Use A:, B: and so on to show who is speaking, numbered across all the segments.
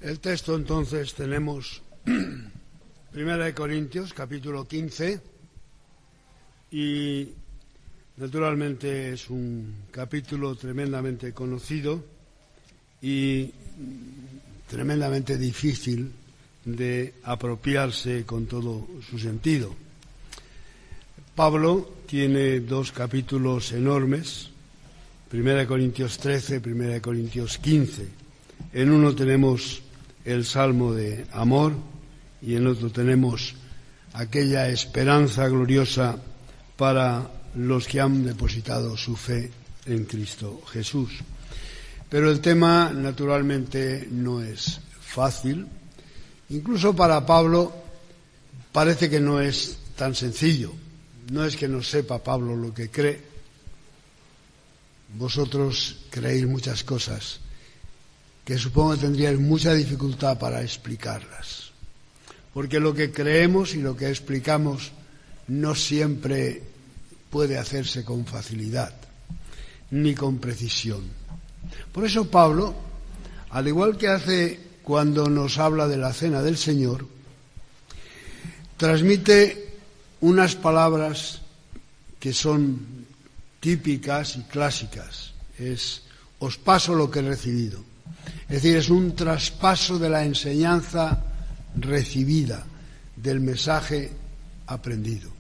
A: El texto entonces tenemos 1 Corintios, capítulo 15, y naturalmente es un capítulo tremendamente conocido y tremendamente difícil de apropiarse con todo su sentido. Pablo tiene dos capítulos enormes, 1 Corintios 13, 1 Corintios 15. En uno tenemos el Salmo de amor y en otro tenemos aquella esperanza gloriosa para los que han depositado su fe en Cristo Jesús. Pero el tema naturalmente no es fácil. Incluso para Pablo parece que no es tan sencillo. No es que no sepa Pablo lo que cree. Vosotros creéis muchas cosas que supongo que tendríais mucha dificultad para explicarlas. Porque lo que creemos y lo que explicamos no siempre puede hacerse con facilidad, ni con precisión. Por eso Pablo, al igual que hace cuando nos habla de la cena del Señor, transmite unas palabras que son típicas y clásicas. Os paso lo que he recibido. Es decir, es un traspaso de la enseñanza recibida, del mensaje aprendido.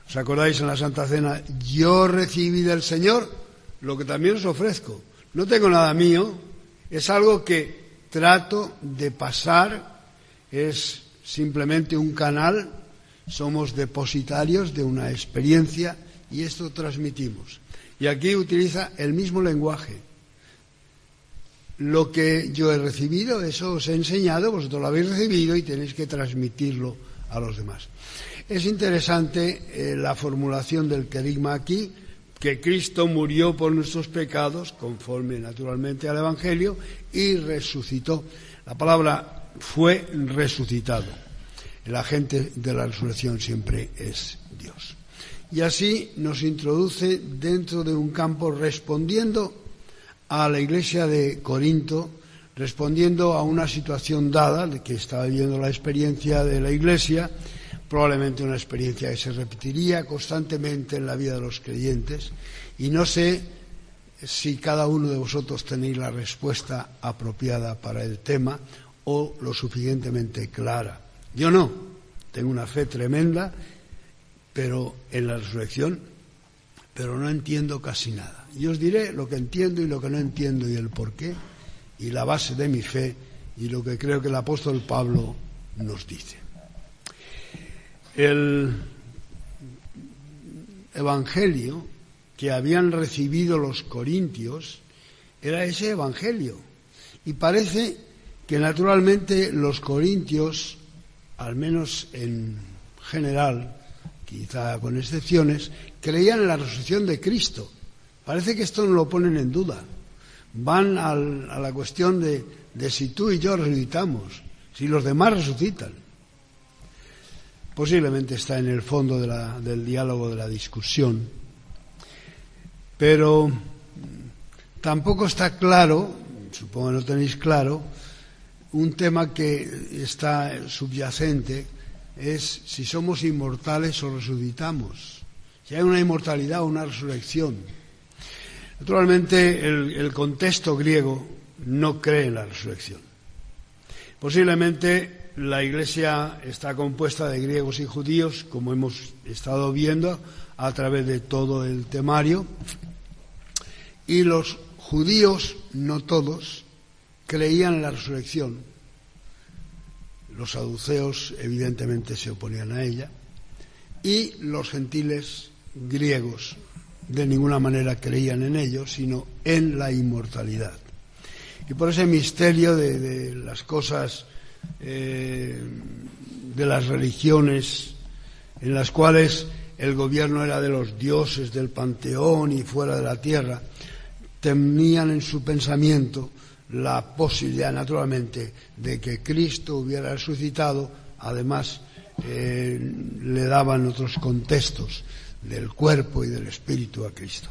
A: ¿Os acordáis en la Santa Cena? Yo recibí del Señor lo que también os ofrezco. No tengo nada mío, es algo que trato de pasar, es simplemente un canal, somos depositarios de una experiencia y esto transmitimos. Y aquí utiliza el mismo lenguaje. Lo que yo he recibido, eso os he enseñado, vosotros lo habéis recibido y tenéis que transmitirlo a los demás. Es interesante la formulación del querigma aquí, que Cristo murió por nuestros pecados, conforme naturalmente al Evangelio, y resucitó. La palabra fue resucitado. El agente de la resurrección siempre es Dios. Y así nos introduce dentro de un campo respondiendo a la iglesia de Corinto, respondiendo a una situación dada, de que estaba viviendo la experiencia de la iglesia, probablemente una experiencia que se repetiría constantemente en la vida de los creyentes, y no sé si cada uno de vosotros tenéis la respuesta apropiada para el tema o lo suficientemente clara. Yo no, tengo una fe tremenda, pero en la resurrección, pero no entiendo casi nada. Y os diré lo que entiendo y lo que no entiendo y el porqué y la base de mi fe y lo que creo que el apóstol Pablo nos dice. El evangelio que habían recibido los corintios era ese evangelio. Y parece que naturalmente los corintios, al menos en general, quizá con excepciones, creían en la resurrección de Cristo. Parece que esto no lo ponen en duda. Van a la cuestión de si tú y yo resucitamos, si los demás resucitan. Posiblemente está en el fondo del diálogo, de la discusión. Pero tampoco está claro, supongo que lo tenéis claro, un tema que está subyacente, es si somos inmortales o resucitamos. Si hay una inmortalidad o una resurrección. Naturalmente, el contexto griego no cree en la resurrección. Posiblemente la Iglesia está compuesta de griegos y judíos, como hemos estado viendo a través de todo el temario, y los judíos, no todos, creían en la resurrección. Los saduceos evidentemente se oponían a ella, y los gentiles griegos de ninguna manera creían en ello, sino en la inmortalidad. Y por ese misterio de las cosas, de las religiones, en las cuales el gobierno era de los dioses del panteón y fuera de la tierra, tenían en su pensamiento la posibilidad, naturalmente, de que Cristo hubiera resucitado. Además, le daban otros contextos del cuerpo y del espíritu a Cristo.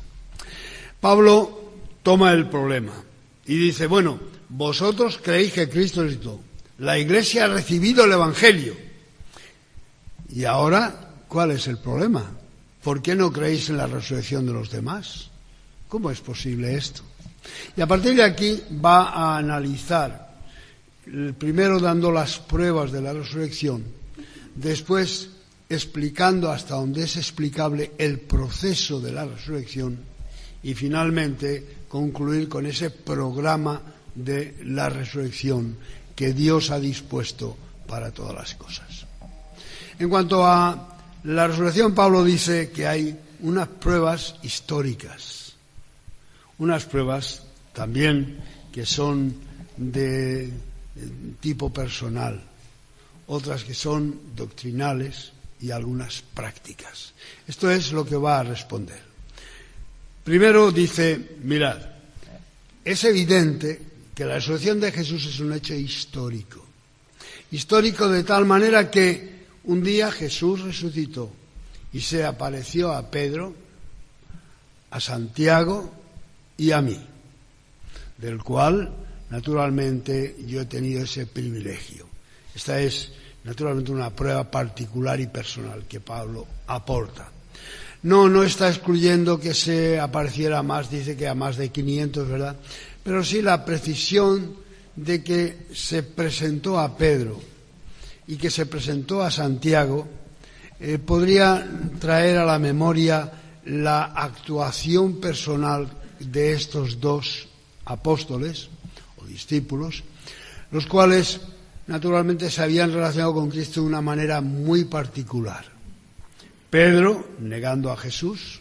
A: Pablo toma el problema y dice, bueno, vosotros creéis que Cristo resucitó. La Iglesia ha recibido el Evangelio. Y ahora, ¿cuál es el problema? ¿Por qué no creéis en la resurrección de los demás? ¿Cómo es posible esto? Y a partir de aquí va a analizar, primero dando las pruebas de la resurrección, después explicando hasta donde es explicable el proceso de la resurrección y finalmente concluir con ese programa de la resurrección que Dios ha dispuesto para todas las cosas. En cuanto a la resurrección, Pablo dice que hay unas pruebas históricas, unas pruebas también que son de tipo personal, otras que son doctrinales y algunas prácticas. Esto es lo que va a responder. Primero dice, mirad, es evidente que la resurrección de Jesús es un hecho histórico. Histórico de tal manera que un día Jesús resucitó y se apareció a Pedro, a Santiago y a mí, del cual, naturalmente, yo he tenido ese privilegio. Esta es, naturalmente, una prueba particular y personal que Pablo aporta. No está excluyendo que se apareciera más, dice que a más de 500, ¿verdad? Pero sí la precisión de que se presentó a Pedro y que se presentó a Santiago podría traer a la memoria la actuación personal de estos dos apóstoles o discípulos, los cuales naturalmente se habían relacionado con Cristo de una manera muy particular. Pedro, negando a Jesús;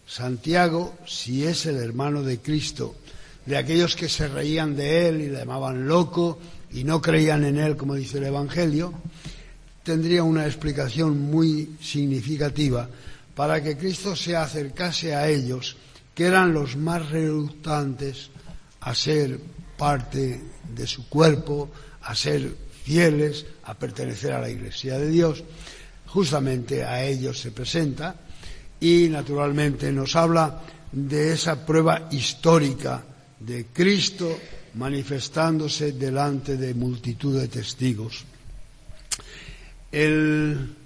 A: Santiago, si es el hermano de Cristo, de aquellos que se reían de él y le llamaban loco y no creían en él, como dice el Evangelio, tendría una explicación muy significativa para que Cristo se acercase a ellos, que eran los más reluctantes a ser parte de su cuerpo, a ser fieles, a pertenecer a la Iglesia de Dios. Justamente a ellos se presenta y naturalmente nos habla de esa prueba histórica de Cristo manifestándose delante de multitud de testigos. El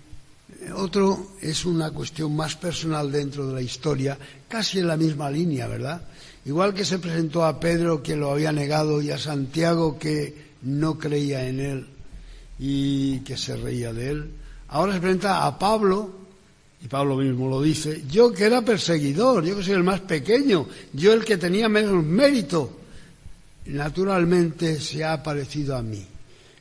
A: otro es una cuestión más personal dentro de la historia, casi en la misma línea, ¿verdad? Igual que se presentó a Pedro, que lo había negado, y a Santiago, que no creía en él y que se reía de él, ahora se presenta a Pablo, y Pablo mismo lo dice: yo que era perseguidor, yo que soy el más pequeño, yo el que tenía menos mérito, naturalmente se ha aparecido a mí.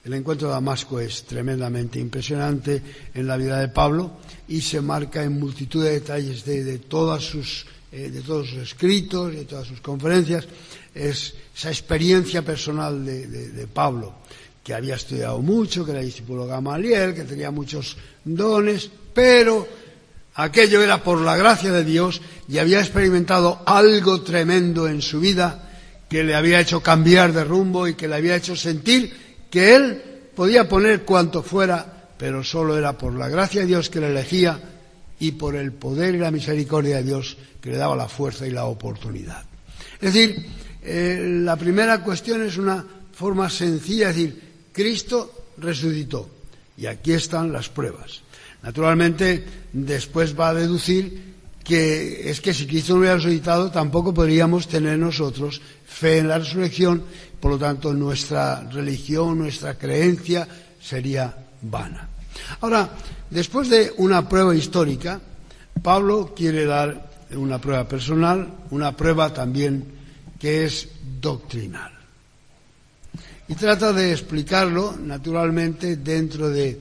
A: El encuentro de Damasco es tremendamente impresionante en la vida de Pablo y se marca en multitud de detalles de todos sus escritos, de todas sus conferencias. Es esa experiencia personal de Pablo, que había estudiado mucho, que era discípulo de Gamaliel, que tenía muchos dones, pero aquello era por la gracia de Dios y había experimentado algo tremendo en su vida que le había hecho cambiar de rumbo y que le había hecho sentir que él podía poner cuanto fuera, pero solo era por la gracia de Dios que le elegía y por el poder y la misericordia de Dios que le daba la fuerza y la oportunidad. Es decir, la primera cuestión es una forma sencilla, es decir, Cristo resucitó y aquí están las pruebas. Naturalmente, después va a deducir que es que si Cristo no hubiera resucitado tampoco podríamos tener nosotros fe en la resurrección, por lo tanto nuestra religión, nuestra creencia sería vana. Ahora, después de una prueba histórica, Pablo quiere dar una prueba personal, una prueba también que es doctrinal. Y trata de explicarlo, naturalmente, dentro de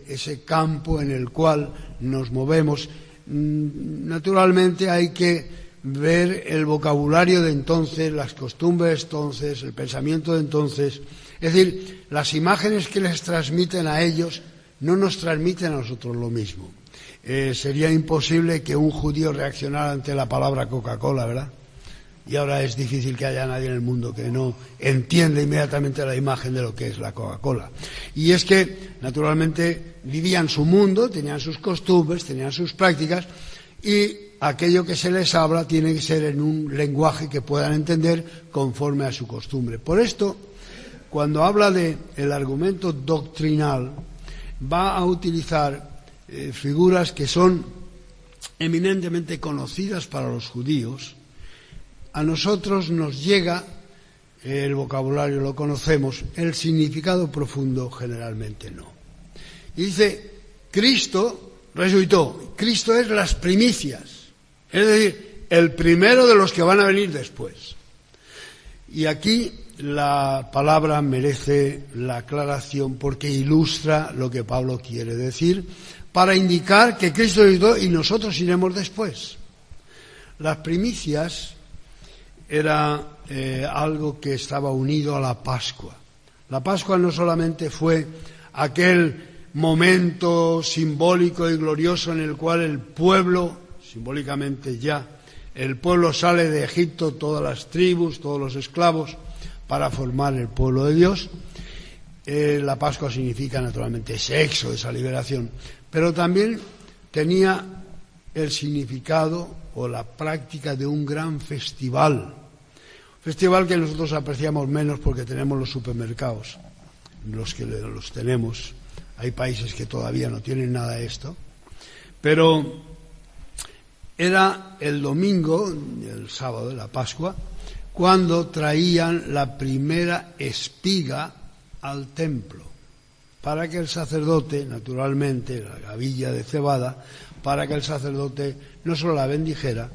A: ese campo en el cual nos movemos. Naturalmente hay que ver el vocabulario de entonces, las costumbres de entonces, el pensamiento de entonces. Es decir, las imágenes que les transmiten a ellos no nos transmiten a nosotros lo mismo. Sería imposible que un judío reaccionara ante la palabra Coca-Cola, ¿verdad? Y ahora es difícil que haya nadie en el mundo que no entienda inmediatamente la imagen de lo que es la Coca-Cola. Y es que, naturalmente, vivían su mundo, tenían sus costumbres, tenían sus prácticas, y aquello que se les habla tiene que ser en un lenguaje que puedan entender conforme a su costumbre. Por esto, cuando habla de el argumento doctrinal, va a utilizar figuras que son eminentemente conocidas para los judíos. A nosotros nos llega, el vocabulario lo conocemos, el significado profundo generalmente no. Y dice, Cristo resucitó. Cristo es las primicias, es decir, el primero de los que van a venir después. Y aquí la palabra merece la aclaración porque ilustra lo que Pablo quiere decir, para indicar que Cristo resucitó y nosotros iremos después. Las primicias era algo que estaba unido a la Pascua. La Pascua no solamente fue aquel momento simbólico y glorioso en el cual el pueblo, simbólicamente ya, el pueblo sale de Egipto, todas las tribus, todos los esclavos, para formar el pueblo de Dios. La Pascua significa naturalmente ese éxodo, esa liberación, pero también tenía el significado o la práctica de un gran festival que nosotros apreciamos menos porque tenemos los supermercados, los que los tenemos. Hay países que todavía no tienen nada de esto, pero era el domingo, el sábado de la Pascua, cuando traían la primera espiga al templo, para que el sacerdote, naturalmente, la gavilla de cebada, para que el sacerdote no solo la bendijera,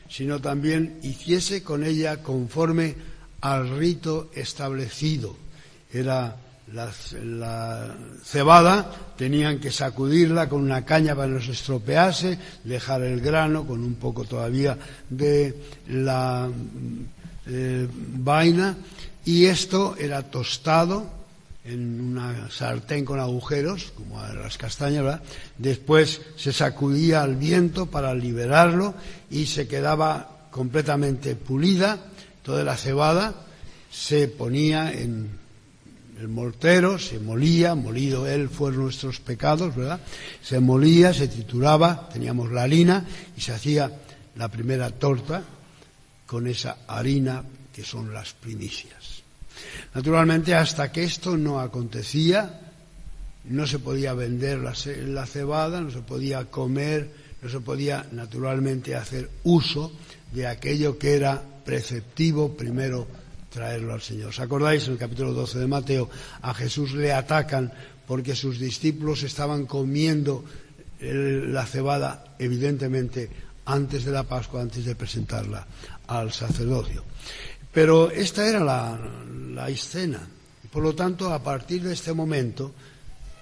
A: sino también hiciese con ella conforme al rito establecido. Era la cebada, tenían que sacudirla con una caña para que no se estropease, dejar el grano con un poco todavía de la vaina, y esto era tostado en una sartén con agujeros, como las castañas, ¿verdad? Después se sacudía al viento para liberarlo y se quedaba completamente pulida. Toda la cebada se ponía en el mortero, se molía, molido él fueron nuestros pecados, ¿verdad? Se molía, se trituraba, teníamos la harina y se hacía la primera torta con esa harina que son las primicias. Naturalmente, hasta que esto no acontecía, no se podía vender la cebada, no se podía comer, no se podía naturalmente hacer uso de aquello que era preceptivo primero traerlo al Señor. ¿Os acordáis? En el capítulo 12 de Mateo a Jesús le atacan porque sus discípulos estaban comiendo la cebada evidentemente antes de la Pascua, antes de presentarla al sacerdocio. Pero esta era la escena. Por lo tanto, a partir de este momento,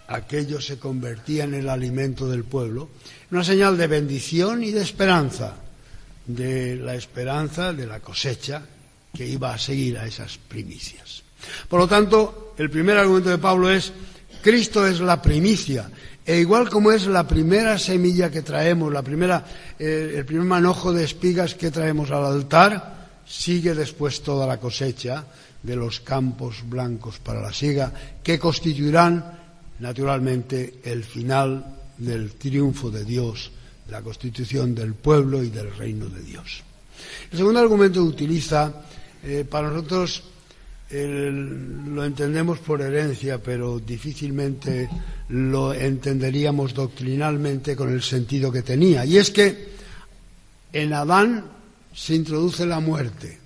A: aquello se convertía en el alimento del pueblo, una señal de bendición y de esperanza, de la esperanza de la cosecha que iba a seguir a esas primicias. Por lo tanto, el primer argumento de Pablo es: Cristo es la primicia, e igual como es la primera semilla que traemos, el primer manojo de espigas que traemos al altar, sigue después toda la cosecha de los campos blancos para la siega, que constituirán naturalmente el final del triunfo de Dios, la constitución del pueblo y del reino de Dios. El segundo argumento que utiliza, para nosotros lo entendemos por herencia, pero difícilmente lo entenderíamos doctrinalmente con el sentido que tenía, y es que en Adán se introduce la muerte,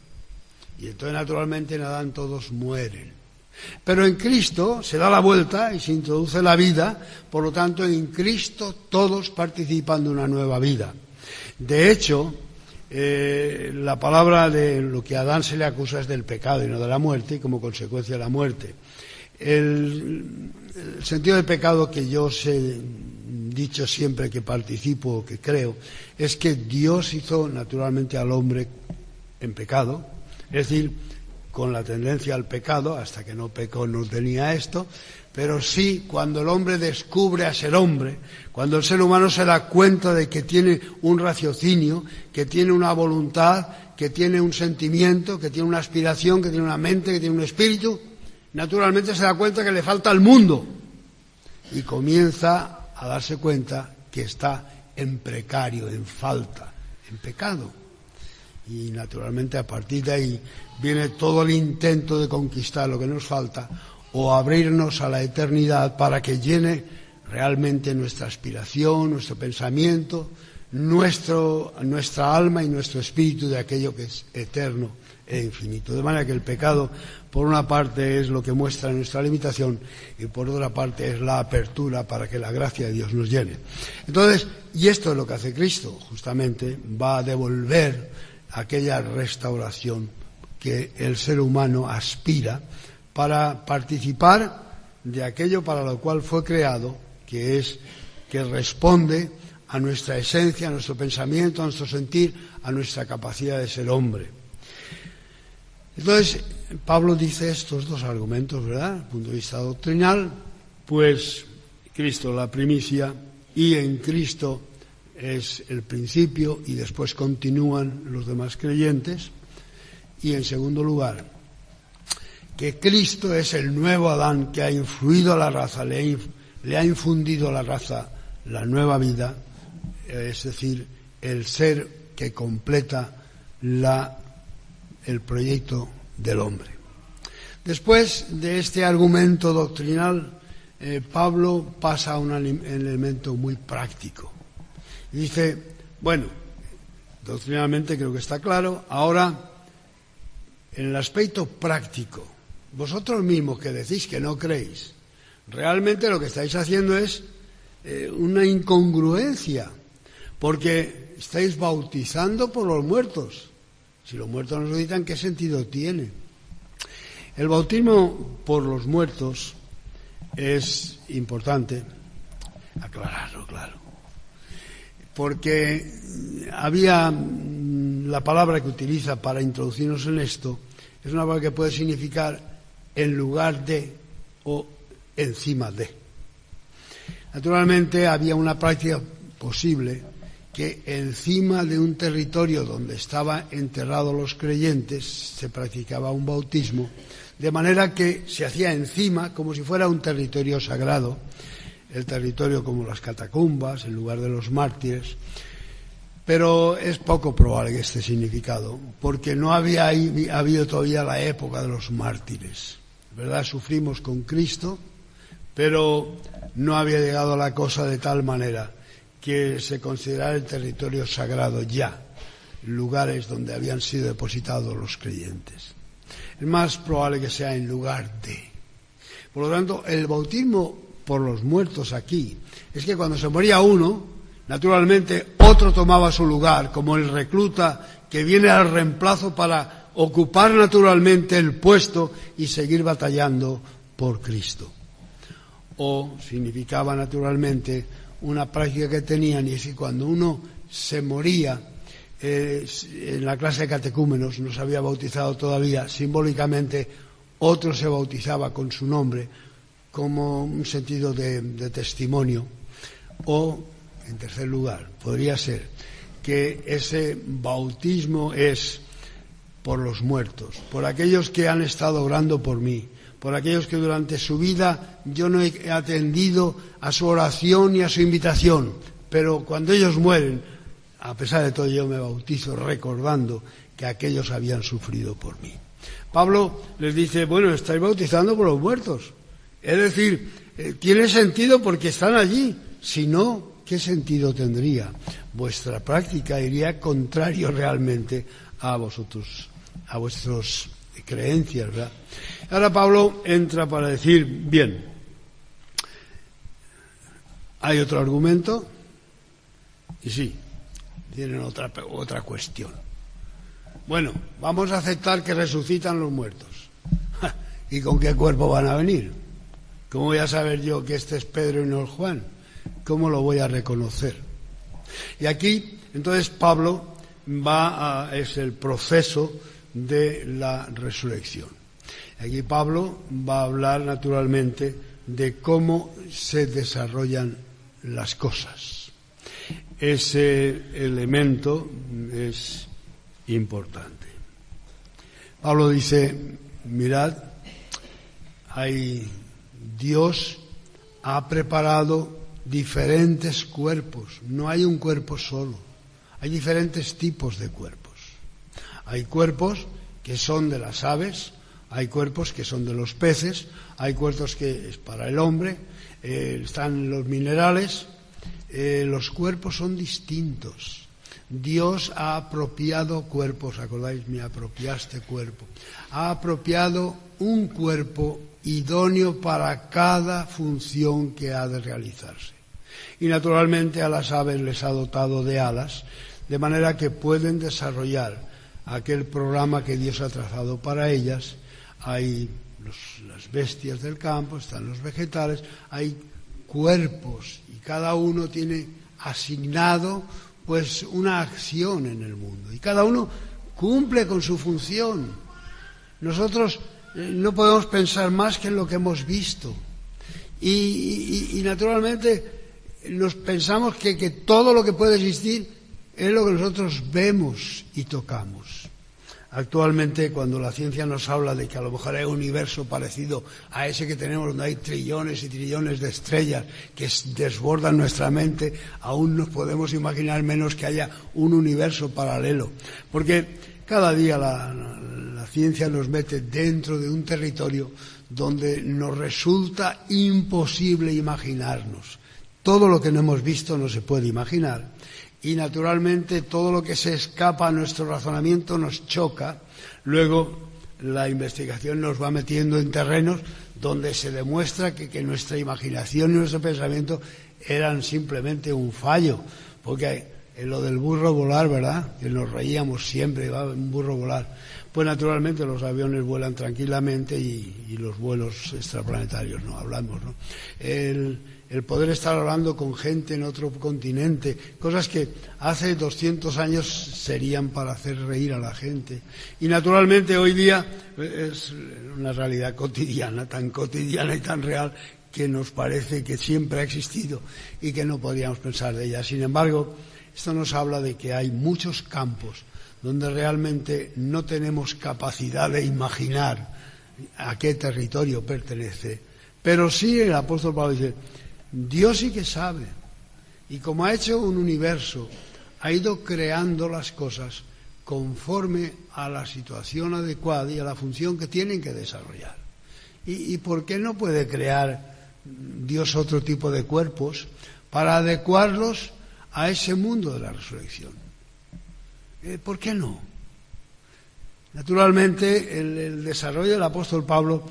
A: y entonces naturalmente en Adán todos mueren. Pero en Cristo se da la vuelta y se introduce la vida, por lo tanto en Cristo todos participan de una nueva vida. De hecho, la palabra de lo que a Adán se le acusa es del pecado y no de la muerte, y como consecuencia de la muerte. El sentido del pecado que yo he dicho siempre que participo, que creo, es que Dios hizo naturalmente al hombre en pecado, es decir, con la tendencia al pecado, hasta que no pecó no tenía esto, pero sí cuando el hombre descubre a ser hombre, cuando el ser humano se da cuenta de que tiene un raciocinio, que tiene una voluntad, que tiene un sentimiento, que tiene una aspiración, que tiene una mente, que tiene un espíritu, naturalmente se da cuenta que le falta el mundo y comienza a darse cuenta que está en precario, en falta, en pecado. Y naturalmente a partir de ahí viene todo el intento de conquistar lo que nos falta o abrirnos a la eternidad para que llene realmente nuestra aspiración, nuestro pensamiento, nuestra alma y nuestro espíritu de aquello que es eterno e infinito. De manera que el pecado, por una parte, es lo que muestra nuestra limitación y por otra parte es la apertura para que la gracia de Dios nos llene. Entonces, y esto es lo que hace Cristo, justamente, va a devolver aquella restauración que el ser humano aspira para participar de aquello para lo cual fue creado, que responde a nuestra esencia, a nuestro pensamiento, a nuestro sentir, a nuestra capacidad de ser hombre. Entonces, Pablo dice estos dos argumentos, ¿verdad? Desde el punto de vista doctrinal, pues Cristo la primicia y en Cristo es el principio y después continúan los demás creyentes. Y en segundo lugar, que Cristo es el nuevo Adán que ha influido a la raza, le ha infundido a la raza la nueva vida, es decir, el ser que completa el proyecto del hombre. Después de este argumento doctrinal, Pablo pasa a un elemento muy práctico. Y dice, bueno, doctrinalmente creo que está claro, ahora en el aspecto práctico, vosotros mismos que decís que no creéis, realmente lo que estáis haciendo es una incongruencia, porque estáis bautizando por los muertos. Si los muertos nos resucitan, ¿qué sentido tiene? El bautismo por los muertos es importante aclararlo, claro, porque había la palabra que utiliza para introducirnos en esto, es una palabra que puede significar en lugar de o encima de. Naturalmente había una práctica posible que encima de un territorio donde estaban enterrados los creyentes se practicaba un bautismo, de manera que se hacía encima como si fuera un territorio sagrado, el territorio como las catacumbas, el lugar de los mártires, pero es poco probable este significado, porque no había habido todavía la época de los mártires, ¿verdad? Sufrimos con Cristo, pero no había llegado la cosa de tal manera que se considerara el territorio sagrado ya, lugares donde habían sido depositados los creyentes. Es más probable que sea en lugar de. Por lo tanto, el bautismo por los muertos aquí es que cuando se moría uno, naturalmente otro tomaba su lugar, como el recluta que viene al reemplazo para ocupar naturalmente el puesto y seguir batallando por Cristo. O significaba naturalmente una práctica que tenían, y es que cuando uno se moría, en la clase de catecúmenos no se había bautizado todavía, simbólicamente otro se bautizaba con su nombre como un sentido de testimonio. O, en tercer lugar, podría ser que ese bautismo es por los muertos, por aquellos que han estado orando por mí, por aquellos que durante su vida yo no he atendido a su oración y a su invitación, pero cuando ellos mueren, a pesar de todo, yo me bautizo recordando que aquellos habían sufrido por mí. Pablo les dice, bueno, estáis bautizando por los muertos, es decir, tiene sentido porque están allí, si no, ¿qué sentido tendría? Vuestra práctica iría contrario realmente a vosotros, a vuestras creencias, ¿verdad? Ahora Pablo entra para decir, bien, hay otro argumento, y sí, tienen otra cuestión. Bueno, vamos a aceptar que resucitan los muertos. ¿Y con qué cuerpo van a venir? ¿Cómo voy a saber yo que este es Pedro y no es Juan? ¿Cómo lo voy a reconocer? Y aquí, entonces, Pablo es el proceso de la resurrección. Aquí Pablo va a hablar naturalmente de cómo se desarrollan las cosas. Ese elemento es importante. Pablo dice, mirad, Dios ha preparado diferentes cuerpos, no hay un cuerpo solo, hay diferentes tipos de cuerpos. Hay cuerpos que son de las aves, hay cuerpos que son de los peces, hay cuerpos que es para el hombre, están los minerales. Los cuerpos son distintos. Dios ha apropiado cuerpos, ¿acordáis? Me apropiaste cuerpo. Ha apropiado un cuerpo idóneo para cada función que ha de realizarse. Y naturalmente a las aves les ha dotado de alas, de manera que pueden desarrollar aquel programa que Dios ha trazado para ellas. Hay las bestias del campo, están los vegetales, hay cuerpos y cada uno tiene asignado pues una acción en el mundo y cada uno cumple con su función. Nosotros no podemos pensar más que en lo que hemos visto y naturalmente nos pensamos que todo lo que puede existir es lo que nosotros vemos y tocamos. Actualmente, cuando la ciencia nos habla de que a lo mejor hay un universo parecido a ese que tenemos, donde hay trillones y trillones de estrellas que desbordan nuestra mente, aún nos podemos imaginar menos que haya un universo paralelo. Porque cada día la ciencia nos mete dentro de un territorio donde nos resulta imposible imaginarnos. Todo lo que no hemos visto no se puede imaginar. Y naturalmente todo lo que se escapa a nuestro razonamiento nos choca. Luego la investigación nos va metiendo en terrenos donde se demuestra que nuestra imaginación y nuestro pensamiento eran simplemente un fallo. Porque en lo del burro volar, ¿verdad? Que nos reíamos siempre, va un burro volar. Pues naturalmente los aviones vuelan tranquilamente y los vuelos extraplanetarios no hablamos, ¿no? El poder estar hablando con gente en otro continente, cosas que hace 200 años serían para hacer reír a la gente. Y naturalmente hoy día es una realidad cotidiana, tan cotidiana y tan real que nos parece que siempre ha existido y que no podríamos pensar de ella. Sin embargo, esto nos habla de que hay muchos campos donde realmente no tenemos capacidad de imaginar a qué territorio pertenece. Pero sí el apóstol Pablo dice, Dios sí que sabe, y como ha hecho un universo, ha ido creando las cosas conforme a la situación adecuada y a la función que tienen que desarrollar. ¿Y por qué no puede crear Dios otro tipo de cuerpos para adecuarlos a ese mundo de la resurrección? ¿Por qué no? Naturalmente, el desarrollo del apóstol Pablo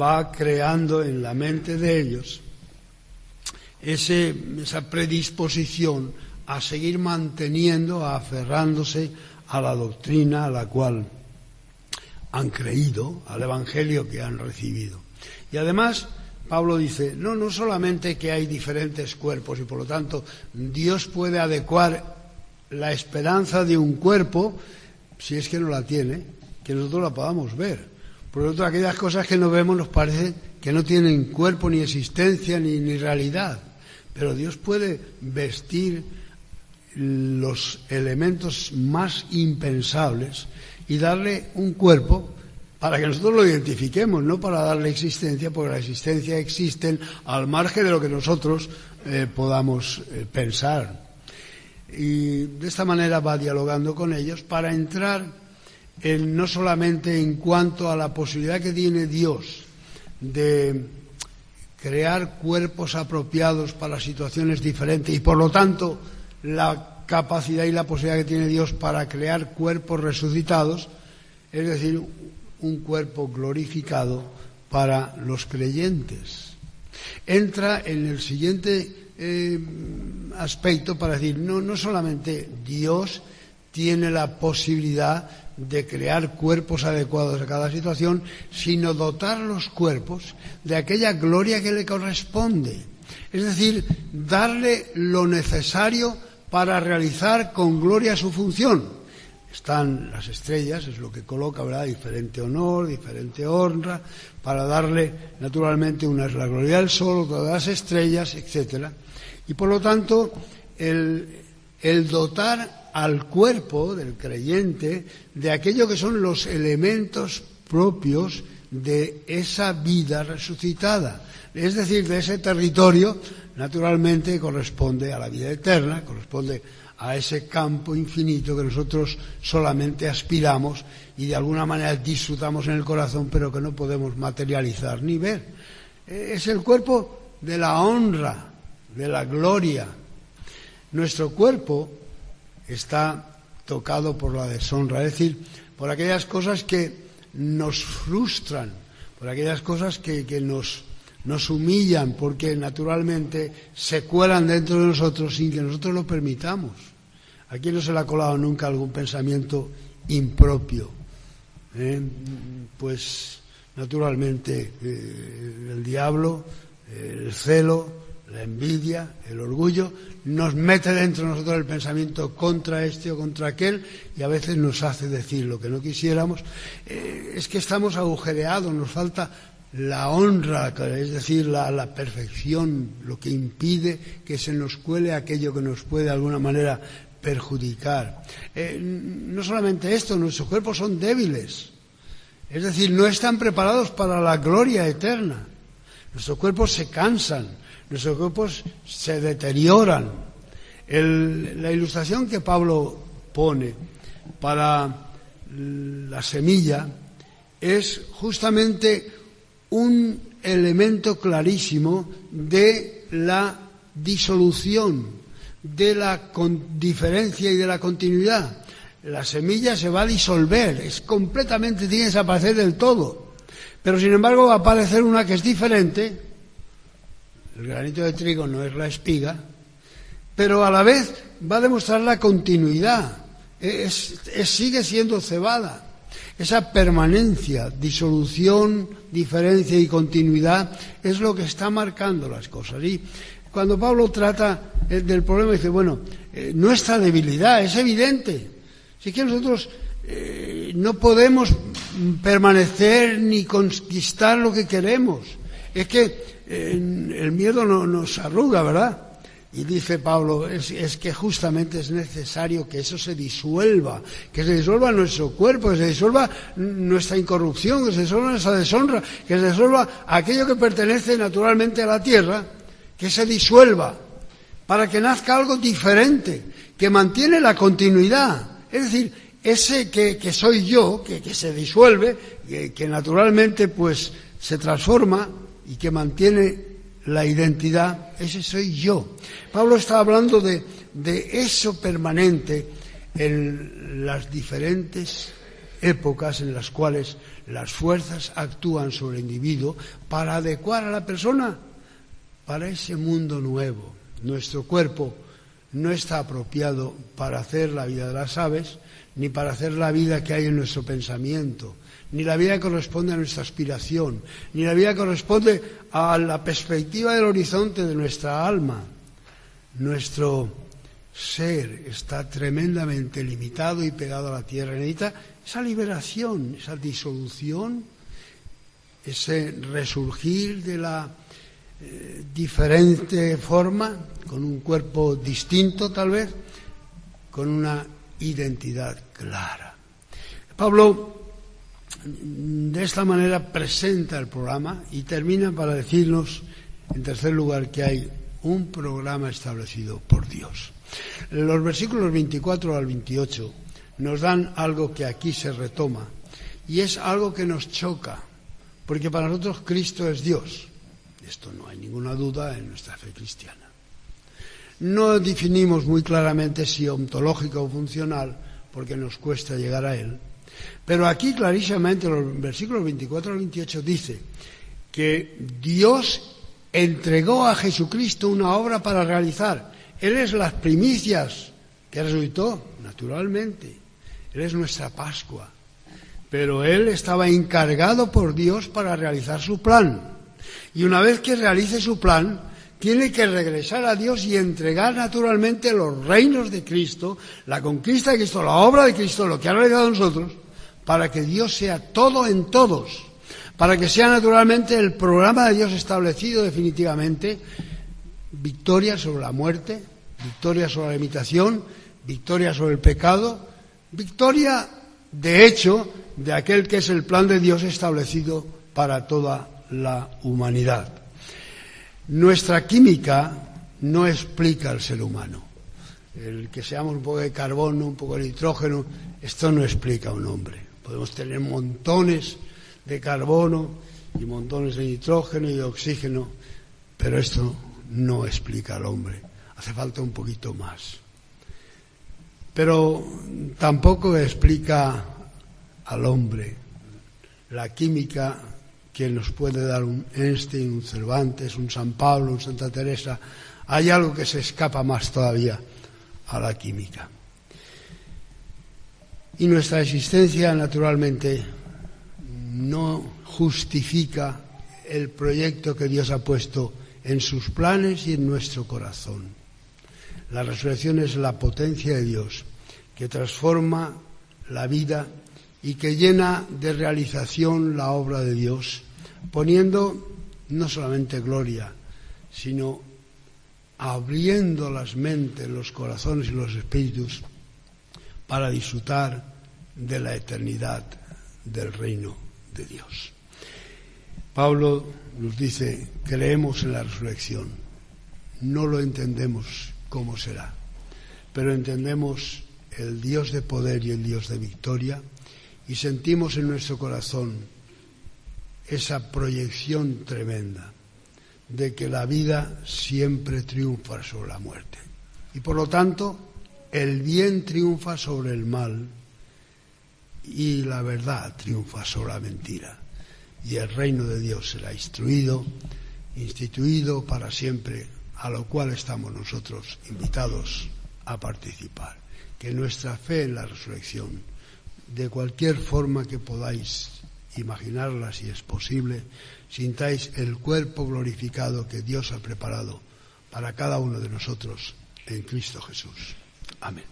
A: va creando en la mente de ellos esa predisposición a seguir manteniendo, aferrándose a la doctrina a la cual han creído, al evangelio que han recibido. Y además, Pablo dice, no solamente que hay diferentes cuerpos y por lo tanto Dios puede adecuar la esperanza de un cuerpo, si es que no la tiene, que nosotros la podamos ver. Por lo tanto, aquellas cosas que no vemos nos parece que no tienen cuerpo, ni existencia, ni realidad. Pero Dios puede vestir los elementos más impensables y darle un cuerpo para que nosotros lo identifiquemos, no para darle existencia, porque la existencia existe al margen de lo que nosotros podamos pensar. Y de esta manera va dialogando con ellos para entrar no solamente en cuanto a la posibilidad que tiene Dios de crear cuerpos apropiados para situaciones diferentes y por lo tanto la capacidad y la posibilidad que tiene Dios para crear cuerpos resucitados, es decir, un cuerpo glorificado para los creyentes. Entra en el siguiente aspecto para decir, no solamente Dios tiene la posibilidad de crear cuerpos adecuados a cada situación, sino dotar los cuerpos de aquella gloria que le corresponde. Es decir, darle lo necesario para realizar con gloria su función. Están las estrellas, es lo que coloca, ¿verdad?, diferente honor, diferente honra, para darle, naturalmente, una es la gloria del sol, otra las estrellas, etcétera. Y por lo tanto, el dotar al cuerpo del creyente de aquello que son los elementos propios de esa vida resucitada. Es decir, de ese territorio, naturalmente corresponde a la vida eterna, corresponde a ese campo infinito que nosotros solamente aspiramos y de alguna manera disfrutamos en el corazón, pero que no podemos materializar ni ver. Es el cuerpo de la honra, de la gloria. Nuestro cuerpo está tocado por la deshonra, es decir, por aquellas cosas que nos frustran, por aquellas cosas que nos humillan, porque naturalmente se cuelan dentro de nosotros sin que nosotros lo permitamos. ¿A quién no se le ha colado nunca algún pensamiento impropio? Pues naturalmente el diablo, el celo, la envidia, el orgullo, nos mete dentro de nosotros el pensamiento contra este o contra aquel y a veces nos hace decir lo que no quisiéramos. Es que estamos agujereados, nos falta la honra, es decir, la perfección, lo que impide que se nos cuele aquello que nos puede de alguna manera perjudicar. No solamente esto, nuestros cuerpos son débiles, es decir, no están preparados para la gloria eterna. Nuestros cuerpos se cansan, nuestros cuerpos se deterioran. La ilustración que Pablo pone para la semilla es justamente un elemento clarísimo de la disolución, de la diferencia y de la continuidad. La semilla se va a disolver, tiene que desaparecer del todo. Pero sin embargo va a aparecer una que es diferente. El granito de trigo no es la espiga, pero a la vez va a demostrar la continuidad. Sigue siendo cebada. Esa permanencia, disolución, diferencia y continuidad es lo que está marcando las cosas. Y cuando Pablo trata del problema dice, nuestra debilidad es evidente. Si es que nosotros no podemos permanecer ni conquistar lo que queremos. Es que el miedo nos arruga, ¿verdad? Y dice Pablo, es que justamente es necesario que eso se disuelva nuestro cuerpo, que se disuelva nuestra incorrupción, que se disuelva nuestra deshonra, que se disuelva aquello que pertenece naturalmente a la tierra, que se disuelva, para que nazca algo diferente, que mantiene la continuidad. Es decir, ese que soy yo, que se disuelve, que naturalmente pues se transforma y que mantiene la identidad, ese soy yo. Pablo está hablando de eso permanente en las diferentes épocas en las cuales las fuerzas actúan sobre el individuo para adecuar a la persona para ese mundo nuevo. Nuestro cuerpo no está apropiado para hacer la vida de las aves, ni para hacer la vida que hay en nuestro pensamiento, ni la vida que corresponde a nuestra aspiración, ni la vida que corresponde a la perspectiva del horizonte de nuestra alma. Nuestro ser está tremendamente limitado y pegado a la tierra. Necesita esa liberación, esa disolución, ese resurgir de la diferente forma, con un cuerpo distinto tal vez, con una identidad clara. Pablo de esta manera presenta el programa y termina para decirnos, en tercer lugar, que hay un programa establecido por Dios. Los versículos 24 al 28 nos dan algo que aquí se retoma y es algo que nos choca, porque para nosotros Cristo es Dios. Esto no hay ninguna duda en nuestra fe cristiana. No definimos muy claramente si ontológico o funcional, porque nos cuesta llegar a él. Pero aquí clarísimamente, los versículos 24 al 28 dice que Dios entregó a Jesucristo una obra para realizar. Él es las primicias que resucitó, naturalmente. Él es nuestra Pascua. Pero Él estaba encargado por Dios para realizar su plan. Y una vez que realice su plan, tiene que regresar a Dios y entregar naturalmente los reinos de Cristo, la conquista de Cristo, la obra de Cristo, lo que ha realizado nosotros, para que Dios sea todo en todos, para que sea naturalmente el programa de Dios establecido definitivamente, victoria sobre la muerte, victoria sobre la limitación, victoria sobre el pecado, victoria de hecho de aquel que es el plan de Dios establecido para toda la humanidad. Nuestra química no explica al ser humano. el que seamos un poco de carbono, un poco de nitrógeno, esto no explica a un hombre. Podemos tener montones de carbono y montones de nitrógeno y de oxígeno, pero esto no explica al hombre. Hace falta un poquito más. Pero tampoco explica al hombre la química que nos puede dar un Einstein, un Cervantes, un San Pablo, un Santa Teresa. Hay algo que se escapa más todavía a la química. Y nuestra existencia, naturalmente, no justifica el proyecto que Dios ha puesto en sus planes y en nuestro corazón. La resurrección es la potencia de Dios que transforma la vida y que llena de realización la obra de Dios, poniendo no solamente gloria, sino abriendo las mentes, los corazones y los espíritus para disfrutar de la eternidad del reino de Dios. Pablo nos dice, creemos en la resurrección, no lo entendemos cómo será, pero entendemos el Dios de poder y el Dios de victoria y sentimos en nuestro corazón esa proyección tremenda de que la vida siempre triunfa sobre la muerte. Y por lo tanto, el bien triunfa sobre el mal y la verdad triunfa sobre la mentira. Y el reino de Dios será instituido para siempre, a lo cual estamos nosotros invitados a participar. Que nuestra fe en la resurrección, de cualquier forma que podáis imaginarla, si es posible, sintáis el cuerpo glorificado que Dios ha preparado para cada uno de nosotros en Cristo Jesús. Amén.